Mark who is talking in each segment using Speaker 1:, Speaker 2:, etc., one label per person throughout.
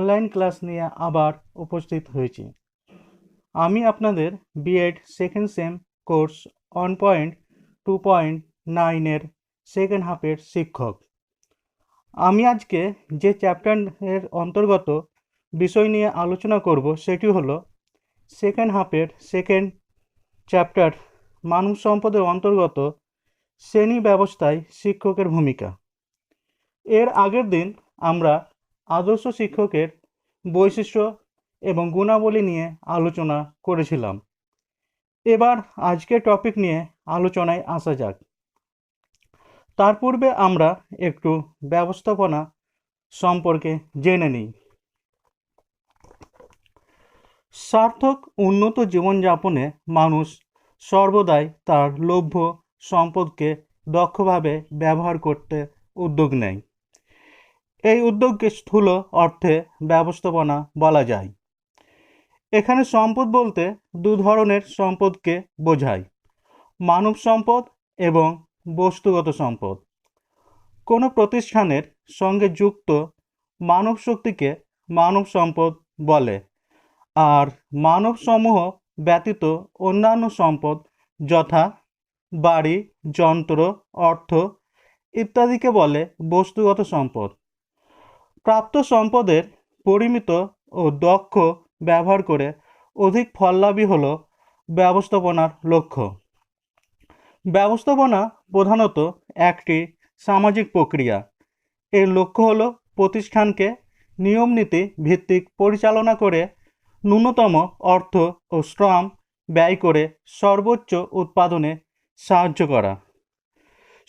Speaker 1: Online class নিয়ে আবার উপস্থিত হয়েছি। আমি আপনাদের BEd second sem course 1.2.9 second হাফের শিক্ষক। আমি আজকে যে চ্যাপ্টারের অন্তর্গত বিষয় নিয়ে আলোচনা করব সেটি হলো সেকেন্ড হাফের সেকেন্ড চ্যাপ্টার মানব সম্পদের অন্তর্গত শ্রেণী ব্যবস্থায় শিক্ষকের ভূমিকা। এর আগের দিন আমরা আদর্শ শিক্ষকের বৈশিষ্ট্য এবং গুণাবলী নিয়ে আলোচনা করেছিলাম। এবার আজকের টপিক নিয়ে আলোচনায় আসা যাক। তার পূর্বে আমরা একটু ব্যবস্থাপনা সম্পর্কে জেনে নিই। সার্থক উন্নত জীবনযাপনে মানুষ সর্বদাই তার লভ্য সম্পদকে দক্ষভাবে ব্যবহার করতে উদ্যোগ নেয়। এই উদ্যোগকে স্থূল অর্থে ব্যবস্থাপনা বলা যায়। এখানে সম্পদ বলতে দু ধরনের সম্পদকে বোঝায়: মানব সম্পদ এবং বস্তুগত সম্পদ। কোনো প্রতিষ্ঠানের সঙ্গে যুক্ত মানব শক্তিকে মানব সম্পদ বলে, আর মানবসমূহ ব্যতীত অন্যান্য সম্পদ যথা বাড়ি, যন্ত্র, অর্থ ইত্যাদিকে বলে বস্তুগত সম্পদ। প্রাপ্ত সম্পদের পরিমিত ও দক্ষ ব্যবহার করে অধিক ফললাভই হল ব্যবস্থাপনার লক্ষ্য। ব্যবস্থাপনা প্রধানত একটি সামাজিক প্রক্রিয়া। এর লক্ষ্য হল প্রতিষ্ঠানকে নিয়মনীতি ভিত্তিক পরিচালনা করে ন্যূনতম অর্থ ও শ্রম ব্যয় করে সর্বোচ্চ উৎপাদনে সাহায্য করা।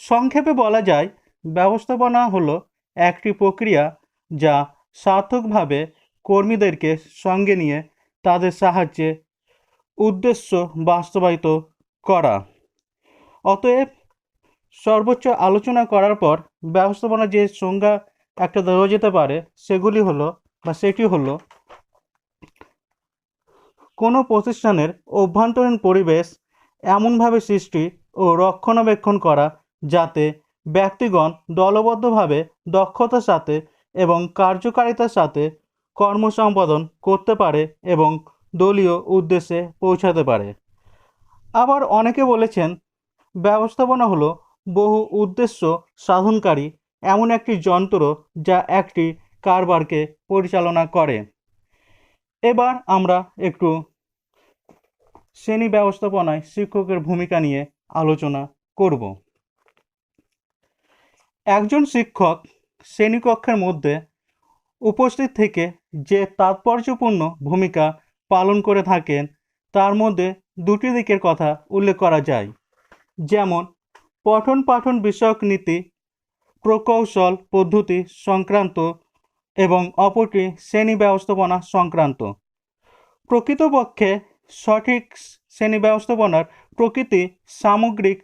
Speaker 1: সংক্ষেপে বলা যায়, ব্যবস্থাপনা হলো একটি প্রক্রিয়া যা সার্থকভাবে কর্মীদেরকে সঙ্গে নিয়ে তাদের সাহায্যে উদ্দেশ্য বাস্তবায়িত করা। অতএব সর্বোচ্চ আলোচনা করার পর ব্যবস্থাপনা যে সংজ্ঞা একটা দেওয়া যেতে পারে সেগুলি হলো বা সেটি হলো কোনো প্রতিষ্ঠানের অভ্যন্তরীণ পরিবেশ এমনভাবে সৃষ্টি ও রক্ষণাবেক্ষণ করা যাতে ব্যক্তিগণ দলবদ্ধভাবে দক্ষতার সাথে এবং কার্যকারিতার সাথে কর্ম সম্পাদন করতে পারে এবং দলীয় উদ্দেশ্যে পৌঁছাতে পারে। আবার অনেকে বলেছেন ব্যবস্থাপনা হলো বহু উদ্দেশ্য সাধনকারী এমন একটি যন্ত্র যা একটি কারবারকে পরিচালনা করে। এবার আমরা একটু শ্রেণী ব্যবস্থাপনায় শিক্ষকের ভূমিকা নিয়ে আলোচনা করব। একজন শিক্ষক শ্রেণীকক্ষের মধ্যে উপস্থিত থেকে যে তাৎপর্যপূর্ণ ভূমিকা পালন করে থাকেন তার মধ্যে দুটি দিকের কথা উল্লেখ করা যায়, যেমন পঠন পাঠন বিষয়ক নীতি, প্রকৌশল পদ্ধতি সংক্রান্ত এবং অপরটি শ্রেণী ব্যবস্থাপনা সংক্রান্ত। প্রকৃতপক্ষে সঠিক শ্রেণী ব্যবস্থাপনার প্রকৃতি সামগ্রিক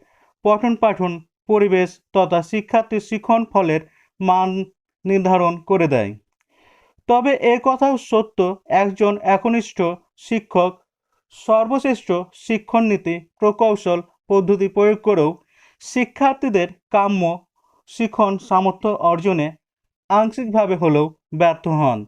Speaker 1: পঠন পাঠন পরিবেশ তথা শিক্ষার্থীর শিক্ষণ ফলের মান নির্ধারণ করে দেয়। তবে এ কথাও সত্য, একজন একনিষ্ঠ শিক্ষক সর্বশ্রেষ্ঠ শিক্ষণ নীতি প্রকৌশল পদ্ধতি প্রয়োগ করেও শিক্ষার্থীদের কাম্য শিক্ষণ সামর্থ্য অর্জনে আংশিকভাবে হলেও ব্যর্থ হন।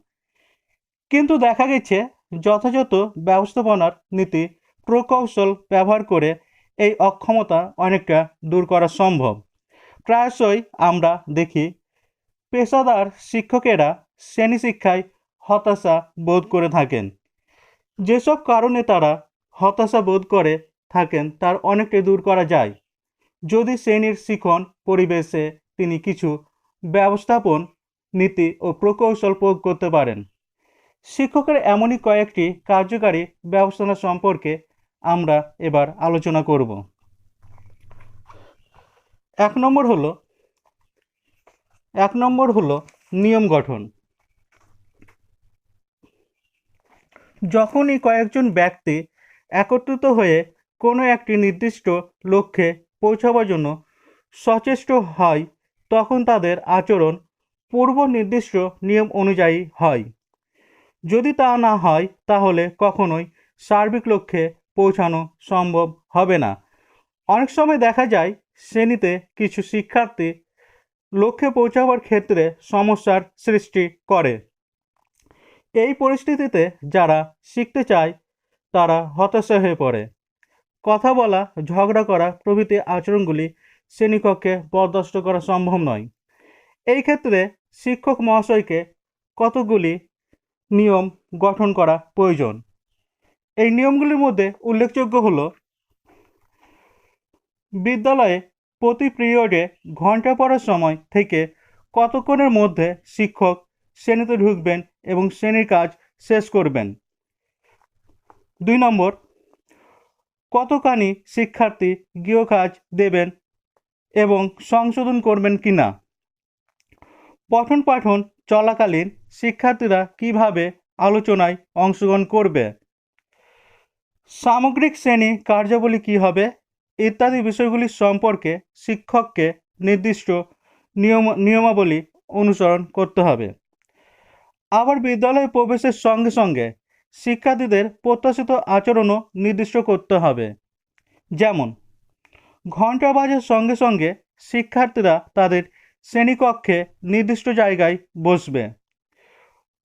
Speaker 1: কিন্তু দেখা গেছে যথাযথ ব্যবস্থাপনার নীতি প্রকৌশল ব্যবহার করে এই অক্ষমতা অনেকটা দূর করা সম্ভব। প্রায়শই আমরা দেখি পেশাদার শিক্ষকেরা শ্রেণী শিক্ষায় হতাশা বোধ করে থাকেন। যেসব কারণে তারা হতাশা বোধ করে থাকেন তার অনেকটাই দূর করা যায় যদি শ্রেণীর শিক্ষণ পরিবেশে তিনি কিছু ব্যবস্থাপন নীতি ও প্রকৌশল প্রয়োগ করতে পারেন। শিক্ষকের এমনই কয়েকটি কার্যকারী ব্যবস্থাপনা সম্পর্কে আমরা এবার আলোচনা করব। এক নম্বর হলো নিয়ম গঠন। যখনই কয়েকজন ব্যক্তি একত্রিত হয়ে কোনো একটি নির্দিষ্ট লক্ষ্যে পৌঁছাবার জন্য সচেষ্ট হয় তখন তাদের আচরণ পূর্ব নির্দিষ্ট নিয়ম অনুযায়ী হয়। যদি তা না হয় তাহলে কখনোই সার্বিক লক্ষ্যে পৌঁছানো সম্ভব হবে না। অনেক সময় দেখা যায় শ্রেণীতে কিছু শিক্ষার্থী লক্ষ্যে পৌঁছাবার ক্ষেত্রে সমস্যার সৃষ্টি করে। এই পরিস্থিতিতে যারা শিখতে চায় তারা হতাশা হয়ে পড়ে। কথা বলা, ঝগড়া করা প্রভৃতি আচরণগুলি শ্রেণীকক্ষে বরদাস্ত করা সম্ভব নয়। এই ক্ষেত্রে শিক্ষক মহাশয়কে কতগুলি নিয়ম গঠন করা প্রয়োজন। এই নিয়মগুলির মধ্যে উল্লেখযোগ্য হলো, বিদ্যালয়ে প্রতি পিরিয়ডে ঘন্টা পড়ার সময় থেকে কতক্ষণের মধ্যে শিক্ষক শ্রেণীতে ঢুকবেন এবং শ্রেণীর কাজ শেষ করবেন। 2 নম্বর, কতখানি শিক্ষার্থী গৃহকাজ দেবেন এবং সংশোধন করবেন কিনা। পঠন পাঠন চলাকালীন শিক্ষার্থীরা কিভাবে আলোচনায় অংশগ্রহণ করবে, সামগ্রিক শ্রেণী কার্যাবলী কী হবে ইত্যাদি বিষয়গুলি সম্পর্কে শিক্ষককে নির্দিষ্ট নিয়মাবলী অনুসরণ করতে হবে। আবার বিদ্যালয়ে প্রবেশের সঙ্গে সঙ্গে শিক্ষার্থীদের প্রত্যাশিত আচরণও নির্দিষ্ট করতে হবে। যেমন, ঘণ্টা বাজার সঙ্গে সঙ্গে শিক্ষার্থীরা তাদের শ্রেণীকক্ষে নির্দিষ্ট জায়গায় বসবে।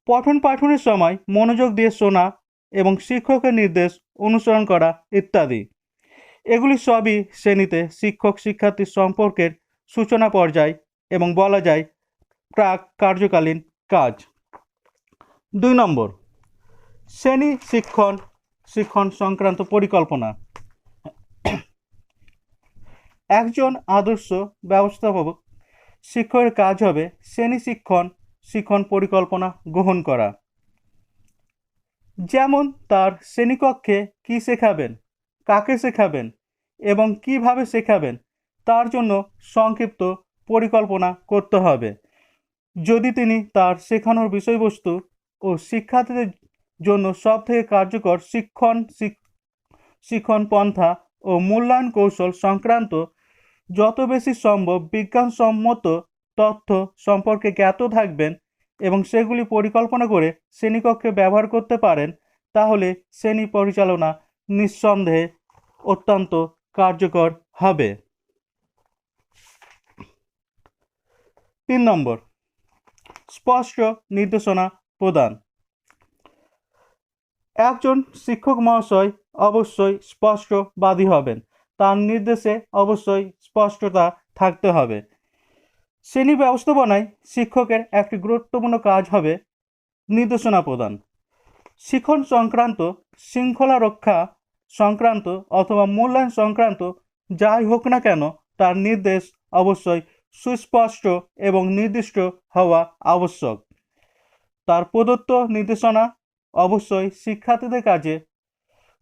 Speaker 1: পঠন পাঠনের সময় মনোযোগ দিয়ে শোনা এবং শিক্ষকের নির্দেশ অনুসরণ করা ইত্যাদি। এগুলি সবই শ্রেণীতে শিক্ষক শিক্ষার্থী সম্পর্কের সূচনা পর্যায় এবং বলা যায় প্রাক কার্যকালীন কাজ। 2 নম্বর, শ্রেণী শিক্ষণ সংক্রান্ত পরিকল্পনা। একজন আদর্শ ব্যবস্থাপক শিক্ষকের কাজ হবে শ্রেণী শিক্ষণ পরিকল্পনা গ্রহণ করা। যেমন, তার শ্রেণীকক্ষে কী শেখাবেন, কাকে শেখাবেন এবং কিভাবে শেখাবেন তার জন্য সংক্ষিপ্ত পরিকল্পনা করতে হবে। যদি তিনি তার শেখানোর বিষয়বস্তু ও শিক্ষার্থীদের জন্য সবথেকে কার্যকর শিক্ষণ পন্থা ও মূল্যায়ন কৌশল সংক্রান্ত যত বেশি সম্ভব বিজ্ঞানসম্মত তথ্য সম্পর্কে জ্ঞাত থাকবেন এবং সেগুলি পরিকল্পনা করে শ্রেণীকক্ষে ব্যবহার করতে পারেন, তাহলে শ্রেণী পরিচালনা নিঃসন্দেহে অত্যন্ত কার্যকর হবে। 3 নম্বর, স্পষ্ট নির্দেশনা প্রদান। একজন শিক্ষক মহাশয় অবশ্যই স্পষ্টবাদী হবেন, তার নির্দেশে অবশ্যই স্পষ্টতা থাকতে হবে। শ্রেণী ব্যবস্থাপনায় শিক্ষকের একটি গুরুত্বপূর্ণ কাজ হবে নির্দেশনা প্রদান। শিক্ষণ সংক্রান্ত, শৃঙ্খলা রক্ষা সংক্রান্ত অথবা মূল্যায়ন সংক্রান্ত যাই হোক না কেন, তার নির্দেশ অবশ্যই সুস্পষ্ট এবং নির্দিষ্ট হওয়া আবশ্যক। তার প্রদত্ত নির্দেশনা অবশ্যই শিক্ষার্থীদের কাছে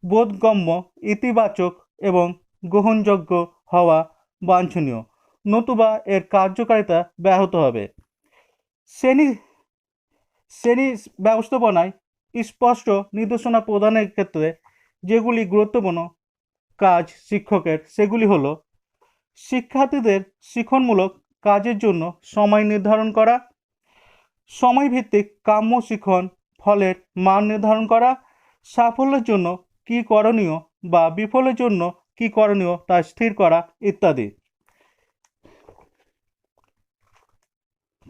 Speaker 1: বোধগম্য, ইতিবাচক এবং গ্রহণযোগ্য হওয়া বাঞ্ছনীয়, নতুবা এর কার্যকারিতা ব্যাহত হবে। শ্রেণী ব্যবস্থাপনায় স্পষ্ট নির্দেশনা প্রদানের ক্ষেত্রে যেগুলি গুরুত্বপূর্ণ কাজ শিক্ষকের, সেগুলি হলো শিক্ষার্থীদের শিক্ষণমূলক কাজের জন্য সময় নির্ধারণ করা, সময়ভিত্তিক কাম্য শিক্ষণ ফলের মান নির্ধারণ করা, সাফল্যের জন্য কী করণীয় বা বিফলের জন্য কী করণীয় তা স্থির করা ইত্যাদি।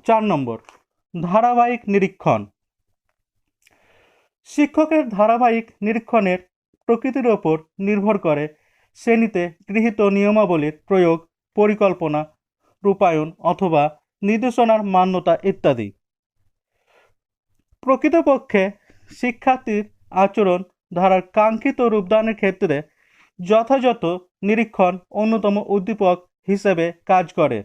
Speaker 1: 4 নম্বর, ধারাবাহিক নিরীক্ষণ। শিক্ষকের ধারাবাহিক নিরীক্ষণের প্রকৃতির ওপর নির্ভর করে শ্রেণীতে গৃহীত নিয়মাবলীর প্রয়োগ, পরিকল্পনা রূপায়ণ অথবা নির্দেশনার মান্যতা ইত্যাদি। প্রকৃতপক্ষে শিক্ষার্থীর আচরণ ধারার কাঙ্ক্ষিত রূপদানের ক্ষেত্রে যথাযথ নিরীক্ষণ অন্যতম উদ্দীপক হিসেবে কাজ করে,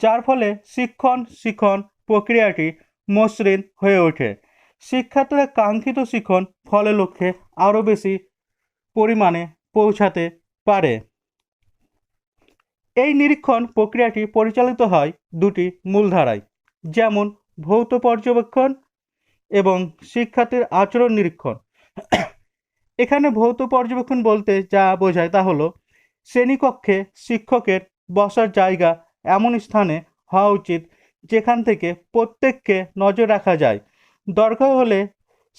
Speaker 1: যার ফলে শিক্ষণ প্রক্রিয়াটি মসৃণ হয়ে ওঠে। শিক্ষার্থীরা কাঙ্ক্ষিত শিক্ষণ ফলের লক্ষ্যে আরও বেশি পরিমাণে পৌঁছাতে পারে। এই নিরীক্ষণ প্রক্রিয়াটি পরিচালিত হয় 2টি মূল ধারায়, যেমন ভৌত পর্যবেক্ষণ এবং শিক্ষার্থীর আচরণ নিরীক্ষণ। এখানে ভৌত পর্যবেক্ষণ বলতে যা বোঝায় তা হলো শ্রেণীকক্ষে শিক্ষকের বসার জায়গা এমন স্থানে হওয়া উচিত যেখান থেকে প্রত্যেককে নজর রাখা যায়। দরকার হলে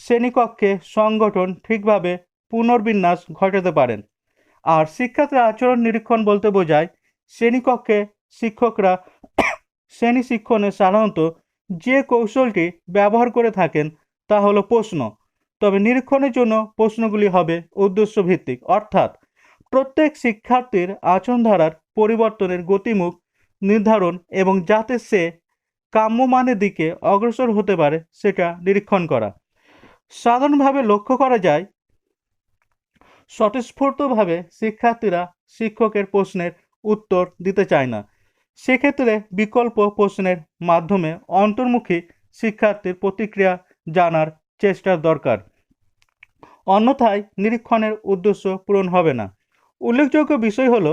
Speaker 1: শ্রেণীকক্ষে সংগঠন ঠিকভাবে পুনর্বিন্যাস ঘটাতে পারেন। আর শিক্ষার্থীর আচরণ নিরীক্ষণ বলতে বোঝায় শ্রেণীকক্ষে শিক্ষকরা শ্রেণী শিক্ষণে সাধারণত যে কৌশলটি ব্যবহার করে থাকেন তা হলো প্রশ্ন। তবে নিরীক্ষণের জন্য প্রশ্নগুলি হবে উদ্দেশ্য ভিত্তিক, অর্থাৎ প্রত্যেক শিক্ষার্থীর আচরণধারার পরিবর্তনের গতিমুখ নির্ধারণ এবং যাতে সে কাম্য মানের দিকে অগ্রসর হতে পারে সেটা নিরীক্ষণ করা। সাধারণভাবে লক্ষ্য করা যায় স্বতঃস্ফূর্তভাবে শিক্ষার্থীরা শিক্ষকের প্রশ্নের উত্তর দিতে চায় না। সেক্ষেত্রে বিকল্প প্রশ্নের মাধ্যমে অন্তর্মুখী শিক্ষার্থীর প্রতিক্রিয়া জানার চেষ্টার দরকার, অন্যথায় নিরীক্ষণের উদ্দেশ্য পূরণ হবে না। উল্লেখযোগ্য বিষয় হলো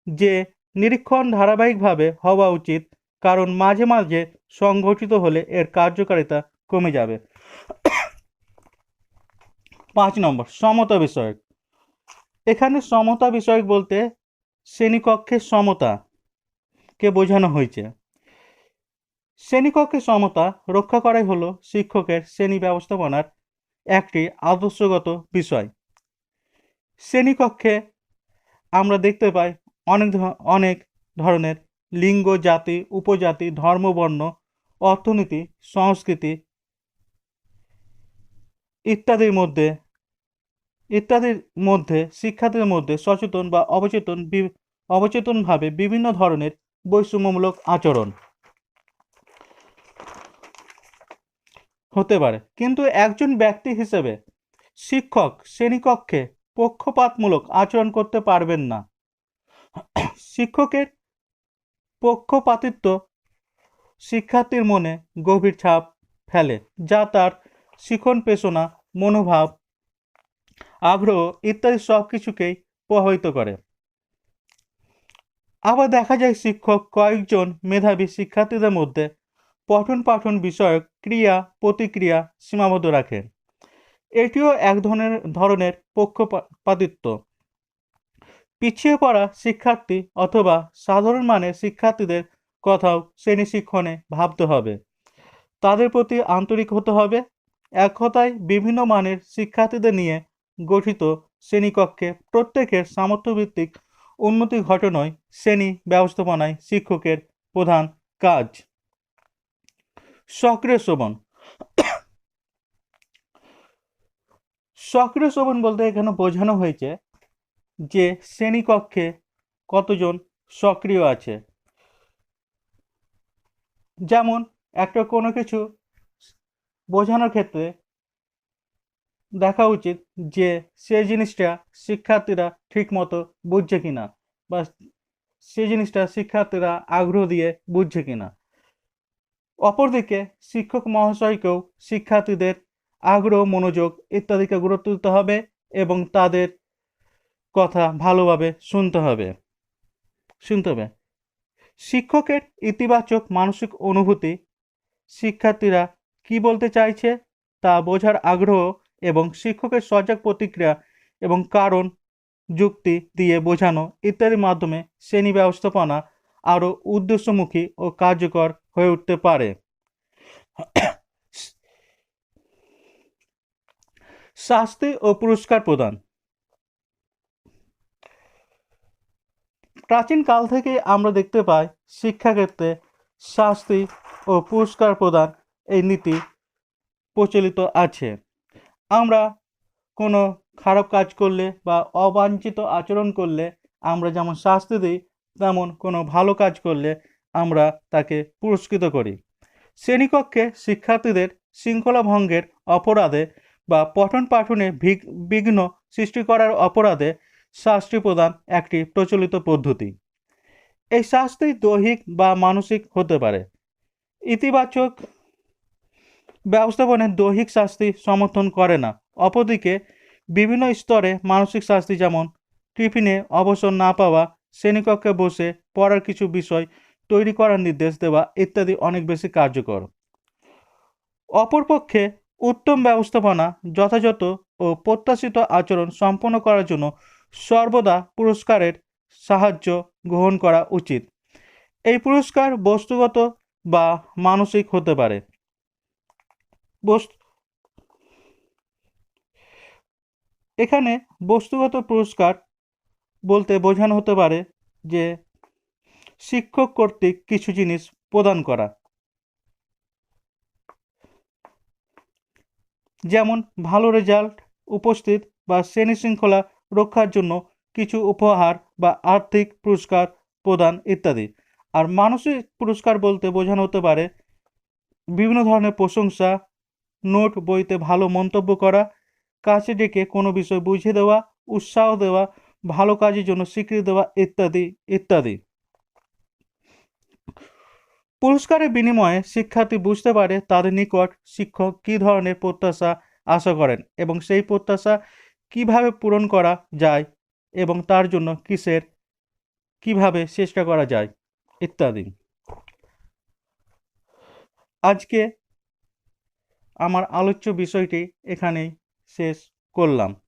Speaker 1: যে নিরীক্ষণ ধারাবাহিকভাবে হওয়া উচিত, কারণ মাঝে মাঝে সংঘটিত হলে এর কার্যকারিতা কমে যাবে। 5 নম্বর, সমতা বিষয়ক। এখানে সমতা বিষয়ক বলতে শ্রেণীকক্ষের সমতাকে বোঝানো হয়েছে। শ্রেণীকক্ষের সমতা রক্ষা করাই হলো শিক্ষকের শ্রেণী ব্যবস্থাপনার একটি আদর্শগত বিষয়। শ্রেণীকক্ষে আমরা দেখতে পাই অনেক ধরনের লিঙ্গ, জাতি, উপজাতি, ধর্ম, বর্ণ, অর্থনীতি, সংস্কৃতি ইত্যাদির মধ্যে শিক্ষার্থীদের মধ্যে সচেতন বা অবচেতনভাবে বিভিন্ন ধরনের বৈষম্যমূলক আচরণ হতে পারে। কিন্তু একজন ব্যক্তি হিসেবে শিক্ষক শ্রেণীকক্ষে পক্ষপাতমূলক আচরণ করতে পারবেন না। শিক্ষকের পক্ষপাতিত্ব শিক্ষার্থীর মনে গভীর ছাপ ফেলে, যা তার শিখন পেশনা, মনোভাব, আগ্রহ ইত্যাদি সব কিছুকেই প্রভাবিত করে। আবার দেখা যায় শিক্ষক কয়েকজন মেধাবী শিক্ষার্থীদের মধ্যে পঠন পাঠন বিষয়ক ক্রিয়া প্রতিক্রিয়া সীমাবদ্ধ রাখেন। এটিও এক ধরনের পক্ষপাতিত্ব। পিছিয়ে পড়া শিক্ষার্থী অথবা সাধারণ মানের শিক্ষার্থীদের কথাও শ্রেণী শিক্ষণে ভাবতে হবে, তাদের প্রতি আন্তরিক হতে হবে। এক কথায় বিভিন্ন মানের শিক্ষার্থীদের নিয়ে গঠিত শ্রেণীকক্ষে প্রত্যেকের সামর্থ্যভিত্তিক উন্নতি ঘটানোই শ্রেণী ব্যবস্থাপনায় শিক্ষকের প্রধান কাজ। সক্রিয় শ্রবণ। সক্রিয় শ্রবণ বলতে এখানে বোঝানো হয়েছে যে শ্রেণীকক্ষে কতজন সক্রিয় আছে। যেমন একটা কোনো কিছু বোঝানোর ক্ষেত্রে দেখা উচিত যে সেই জিনিসটা শিক্ষার্থীরা ঠিক মতো বুঝছে কিনা, বা সেই জিনিসটা শিক্ষার্থীরা আগ্রহ দিয়ে বুঝছে কিনা। অপরদিকে শিক্ষক মহাশয়কেও শিক্ষার্থীদের আগ্রহ, মনোযোগ ইত্যাদিকে গুরুত্ব দিতে হবে এবং তাদের কথা ভালোভাবে শুনতে হবে। শিক্ষকের ইতিবাচক মানসিক অনুভূতি, শিক্ষার্থীরা কি বলতে চাইছে তা বোঝার আগ্রহ এবং শিক্ষকের সজাগ প্রতিক্রিয়া এবং কারণ যুক্তি দিয়ে বোঝানো ইত্যাদির মাধ্যমে শ্রেণী ব্যবস্থাপনা আরও উদ্দেশ্যমুখী ও কার্যকর হয়ে উঠতে পারে। শাস্তি ও পুরস্কার প্রদান। প্রাচীন কাল থেকে আমরা দেখতে পাই শিক্ষাক্ষেত্রে শাস্তি ও পুরস্কার প্রদান এই নীতি প্রচলিত আছে। আমরা কোনো খারাপ কাজ করলে বা অবাঞ্ছিত আচরণ করলে আমরা যেমন শাস্তি দিই, তেমন কোনো ভালো কাজ করলে আমরা তাকে পুরস্কৃত করি। শ্রেণীকক্ষে শিক্ষার্থীদের শৃঙ্খলা ভঙ্গের অপরাধে বা পঠন পাঠনে বিঘ্ন সৃষ্টি করার অপরাধে শাস্তি প্রদান একটি প্রচলিত পদ্ধতি। এই শাস্তি দৈহিক বা মানসিক হতে পারে। ইতিবাচক ব্যবস্থাপনায় দৈহিক শাস্তি সমর্থন করে না। অপরদিকে বিভিন্ন স্তরে মানসিক শাস্তি, যেমন টিফিনে অবসর না পাওয়া, শ্রেণীকক্ষে বসে পড়ার কিছু বিষয় তৈরি করার নির্দেশ দেওয়া ইত্যাদি অনেক বেশি কার্যকর। অপরপক্ষে উত্তম ব্যবস্থাপনা, যথাযথ ও প্রত্যাশিত আচরণ সম্পন্ন করার জন্য সর্বদা পুরস্কারের সাহায্য গ্রহণ করা উচিত। এই পুরস্কার বস্তুগত বা মানসিক হতে পারে। এখানে বস্তুগত পুরস্কার বলতে বোঝানো হতে পারে যে শিক্ষক কর্তৃক কিছু জিনিস প্রদান করা। যেমন ভালো রেজাল্ট, উপস্থিত বা শ্রেণী শৃঙ্খলা রক্ষার জন্য কিছু উপহার বা আর্থিক পুরস্কার প্রদান ইত্যাদি। আর মানসিক পুরস্কার বলতে বোঝানো হতে পারে বিভিন্ন ধরনের প্রশংসা, নোট বইতে ভালো মন্তব্য করা, কাছে ডেকে কোনো বিষয় বুঝিয়ে দেওয়া, উৎসাহ দেওয়া, ভালো কাজের জন্য স্বীকৃতি দেওয়া ইত্যাদি ইত্যাদি। পুরস্কারের বিনিময়ে শিক্ষার্থী বুঝতে পারে তাদের নিকট শিক্ষক কী ধরনের প্রত্যাশা আশা করেন এবং সেই প্রত্যাশা কিভাবে পূরণ করা যায় এবং তার জন্য কিভাবে চেষ্টা করা যায় ইত্যাদি। আজকে আমার আলোচ্য বিষয়টি এখানেই শেষ করলাম।